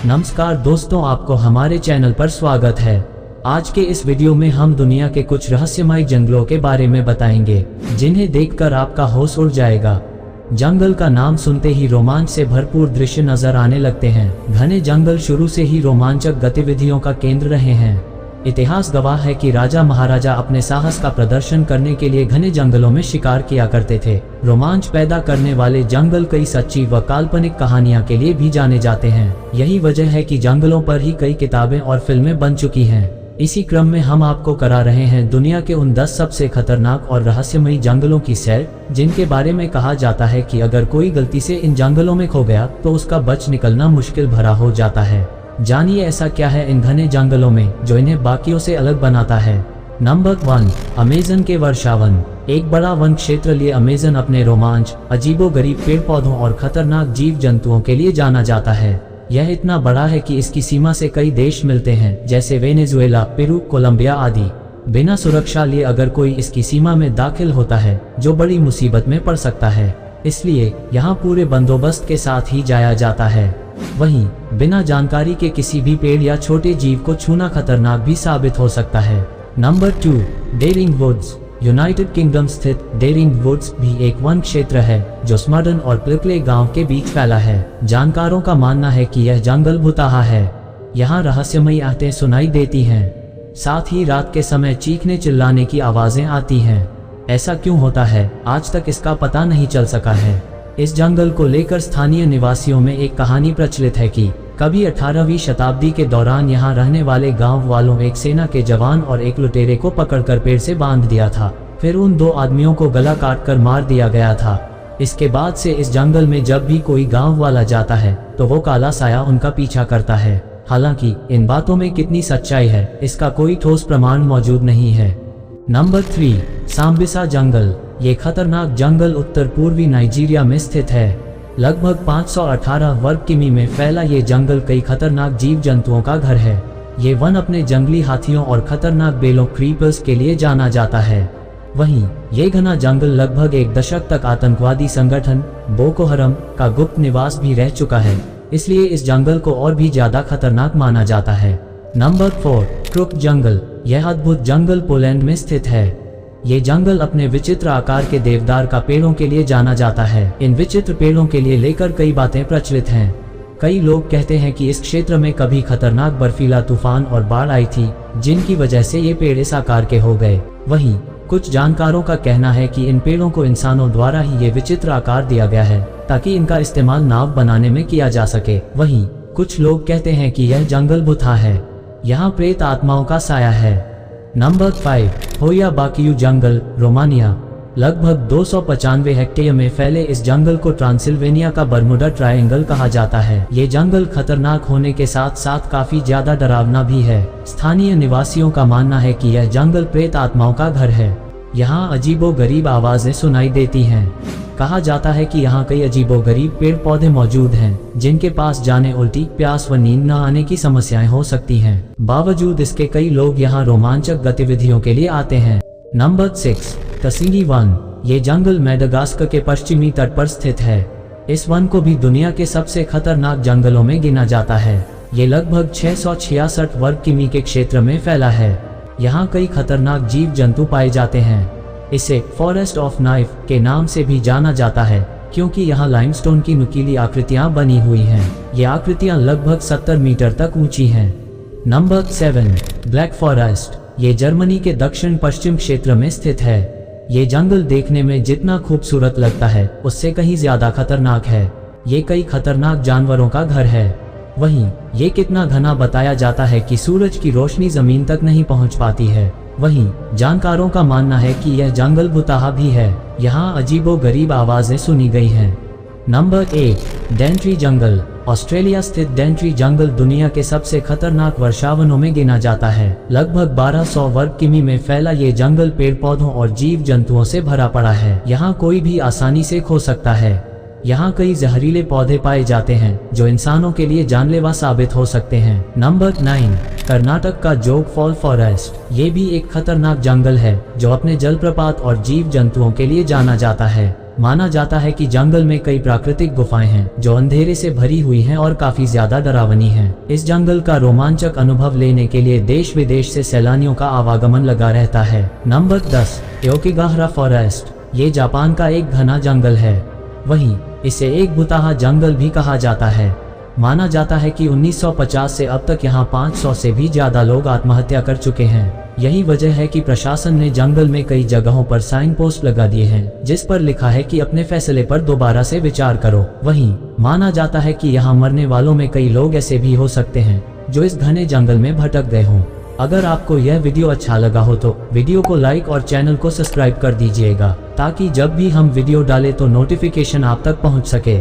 नमस्कार दोस्तों, आपको हमारे चैनल पर स्वागत है। आज के इस वीडियो में हम दुनिया के कुछ रहस्यमय जंगलों के बारे में बताएंगे, जिन्हें देखकर आपका होश उड़ जाएगा। जंगल का नाम सुनते ही रोमांच से भरपूर दृश्य नजर आने लगते हैं। घने जंगल शुरू से ही रोमांचक गतिविधियों का केंद्र रहे हैं। इतिहास गवाह है कि राजा महाराजा अपने साहस का प्रदर्शन करने के लिए घने जंगलों में शिकार किया करते थे। रोमांच पैदा करने वाले जंगल कई सच्ची व काल्पनिक कहानियां के लिए भी जाने जाते हैं। यही वजह है कि जंगलों पर ही कई किताबें और फिल्में बन चुकी हैं। इसी क्रम में हम आपको करा रहे हैं दुनिया के उन 10 सबसे खतरनाक और रहस्यमयी जंगलों की सैर, जिनके बारे में कहा जाता है कि अगर कोई गलती से इन जंगलों में खो गया तो उसका बच निकलना मुश्किल भरा हो जाता है। जानिए ऐसा क्या है इन घने जंगलों में जो इन्हें बाकियों से अलग बनाता है। नंबर 1, अमेज़न के वर्षावन। एक बड़ा वन क्षेत्र लिए अमेज़न अपने रोमांच, अजीबोगरीब पेड़ पौधों और खतरनाक जीव जंतुओं के लिए जाना जाता है। यह इतना बड़ा है कि इसकी सीमा से कई देश मिलते हैं, जैसे वेनेजुएला, पेरू, कोलंबिया आदि। बिना सुरक्षा लिए अगर कोई इसकी सीमा में दाखिल होता है, जो बड़ी मुसीबत में पड़ सकता है। इसलिए यहाँ पूरे बंदोबस्त के साथ ही जाया जाता है। वहीं बिना जानकारी के किसी भी पेड़ या छोटे जीव को छूना खतरनाक भी साबित हो सकता है। Number 2, Dering Woods. United Kingdom स्थित डेरिंग वुड्स भी एक वन क्षेत्र है जो स्मर्डन और प्लिकले गांव के बीच फैला है। जानकारों का मानना है कि यह जंगल भुताहा है। यहाँ रहस्यमयी आवाजें सुनाई देती हैं, साथ ही रात के समय चीखने चिल्लाने की आवाजें आती हैं। ऐसा क्यों होता है, आज तक इसका पता नहीं चल सका है। इस जंगल को लेकर स्थानीय निवासियों में एक कहानी प्रचलित है कि कभी 18वीं शताब्दी के दौरान यहाँ रहने वाले गांव वालों एक सेना के जवान और एक लुटेरे को पकड़कर पेड़ से बांध दिया था। फिर उन 2 आदमियों को गला काटकर मार दिया गया था। इसके बाद से इस जंगल में जब भी कोई गांव वाला जाता है तो वो काला साया उनका पीछा करता है। हालांकि इन बातों में कितनी सच्चाई है, इसका कोई ठोस प्रमाण मौजूद नहीं है। नंबर 3, सांबिसा जंगल। ये खतरनाक जंगल उत्तर पूर्वी नाइजीरिया में स्थित है। लगभग 518 वर्ग किमी में फैला ये जंगल कई खतरनाक जीव जंतुओं का घर है। ये वन अपने जंगली हाथियों और खतरनाक बेलों क्रीपर्स के लिए जाना जाता है। वहीं ये घना जंगल लगभग 1 दशक तक आतंकवादी संगठन बोको हरम का गुप्त निवास भी रह चुका है। इसलिए इस जंगल को और भी ज्यादा खतरनाक माना जाता है। नंबर 4, क्रुक जंगल। यह अद्भुत जंगल पोलैंड में स्थित है। ये जंगल अपने विचित्र आकार के देवदार का पेड़ों के लिए जाना जाता है। इन विचित्र पेड़ों के लिए लेकर कई बातें प्रचलित हैं। कई लोग कहते हैं कि इस क्षेत्र में कभी खतरनाक बर्फीला तूफान और बाढ़ आई थी, जिनकी वजह से ये पेड़ इस आकार के हो गए। वहीं कुछ जानकारों का कहना है कि इन पेड़ों को इंसानों द्वारा ही ये विचित्र आकार दिया गया है, ताकि इनका इस्तेमाल नाव बनाने में किया जा सके। वहीं कुछ लोग कहते हैं कि यह जंगल भुता है, यहाँ प्रेत आत्माओं का साया है। नंबर 5, होया बाकियू जंगल, रोमानिया। लगभग 295 हेक्टेयर में फैले इस जंगल को ट्रांसिल्वेनिया का बर्मुडा ट्रायंगल कहा जाता है। ये जंगल खतरनाक होने के साथ साथ काफी ज्यादा डरावना भी है। स्थानीय निवासियों का मानना है कि यह जंगल प्रेत आत्माओं का घर है। यहाँ अजीबोगरीब आवाजें सुनाई देती हैं। कहा जाता है कि यहाँ कई अजीबोगरीब पेड़ पौधे मौजूद हैं, जिनके पास जाने उल्टी, प्यास व नींद न आने की समस्याएं हो सकती हैं। बावजूद इसके कई लोग यहाँ रोमांचक गतिविधियों के लिए आते हैं। नंबर 6, तसीरी वन। ये जंगल मेडागास्कर के पश्चिमी तट पर स्थित है। इस वन को भी दुनिया के सबसे खतरनाक जंगलों में गिना जाता है। ये लगभग 666 वर्ग किमी के क्षेत्र में फैला है। यहाँ कई खतरनाक जीव जंतु पाए जाते हैं। इसे फॉरेस्ट ऑफ नाइफ के नाम से भी जाना जाता है, क्योंकि यहाँ लाइमस्टोन की नुकीली आकृतियां बनी हुई हैं। ये आकृतियां लगभग 70 मीटर तक ऊंची हैं। Number 7, black forest. ये जर्मनी के दक्षिण पश्चिम क्षेत्र में स्थित है। ये जंगल देखने में जितना खूबसूरत लगता है, उससे कहीं ज्यादा खतरनाक है। ये कई खतरनाक जानवरों का घर है। वहीं ये कितना घना बताया जाता है कि सूरज की रोशनी जमीन तक नहीं पहुंच पाती है। वहीं जानकारों का मानना है कि यह जंगल भुताहा भी है। यहाँ अजीबोगरीब आवाजें सुनी गई हैं। नंबर 8, डेंट्री जंगल। ऑस्ट्रेलिया स्थित डेंट्री जंगल दुनिया के सबसे खतरनाक वर्षावनों में गिना जाता है। लगभग 1200 वर्ग किमी में फैला ये जंगल पेड़ पौधों और जीव जंतुओं से भरा पड़ा है। यहाँ कोई भी आसानी से खो सकता है। यहाँ कई जहरीले पौधे पाए जाते हैं जो इंसानों के लिए जानलेवा साबित हो सकते हैं। नंबर 9, कर्नाटक का जोग फॉल फॉरेस्ट। ये भी एक खतरनाक जंगल है जो अपने जलप्रपात और जीव जंतुओं के लिए जाना जाता है। माना जाता है कि जंगल में कई प्राकृतिक गुफाएं हैं जो अंधेरे से भरी हुई हैं और काफी ज्यादा डरावनी हैं। इस जंगल का रोमांचक अनुभव लेने के लिए देश विदेश से सैलानियों का आवागमन लगा रहता है। Number 10, Aokigahara forest. ये जापान का एक घना जंगल है, वहीं इसे एक भुताहा जंगल भी कहा जाता है। माना जाता है कि 1950 से अब तक यहाँ 500 से भी ज्यादा लोग आत्महत्या कर चुके हैं। यही वजह है कि प्रशासन ने जंगल में कई जगहों पर साइन पोस्ट लगा दिए हैं जिस पर लिखा है कि अपने फैसले पर दोबारा से विचार करो। वहीं माना जाता है कि यहाँ मरने वालों में कई लोग ऐसे भी हो सकते हैं जो इस घने जंगल में भटक गए हों। अगर आपको यह वीडियो अच्छा लगा हो तो वीडियो को लाइक और चैनल को सब्सक्राइब कर दीजिएगा ताकि जब भी हम वीडियो डालें तो नोटिफिकेशन आप तक पहुंच सके।